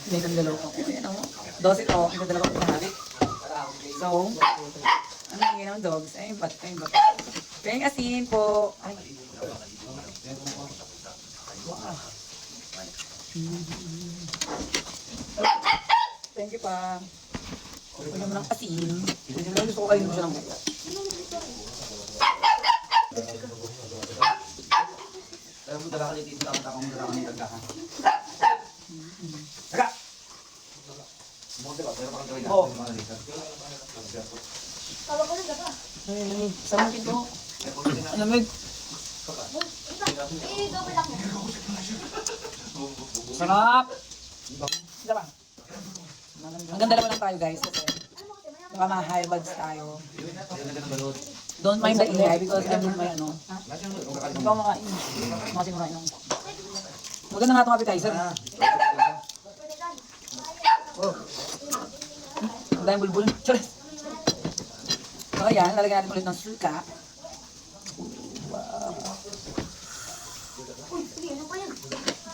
May dalawa ko. Ayan o. 12 ito. May dalawa ko kahari. So, ano yung ginawa ng dogs? Ay, bat. Peng asin po. Ay. Wow. Thank you pa. Gusto naman ng asin. Gusto ko kayo siya ng buka. Alam mo, dala ka dito, dala ka ng tagdahan. Taga! Oo. Sa mga pinto. Lamig. Sarap! Isa ba? Ang ganda naman lang tayo guys. Kasi baka ma-high buds tayo. Don't mind the ingay because I'm with my ano. Ikaw makain. Makasin makain lang. Maganda nga itong appetizer. Oh. Ang daming bulbul. Charis! So ayan, lalagyan natin ulit ng suka.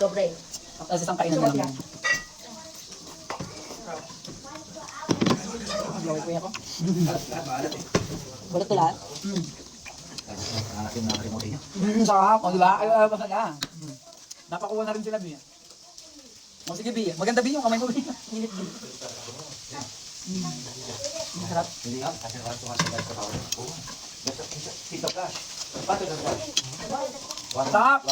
Dobre. Tapos isang kainan na lang. Gawin ko yan ako. Balot ko lahat. Sarap. O diba? Ay, masaya. Napakuha na rin sila, Bia. O sige, Bia. Maganda, Bia, yung kamay ko, Bia. Sarap. Sarap.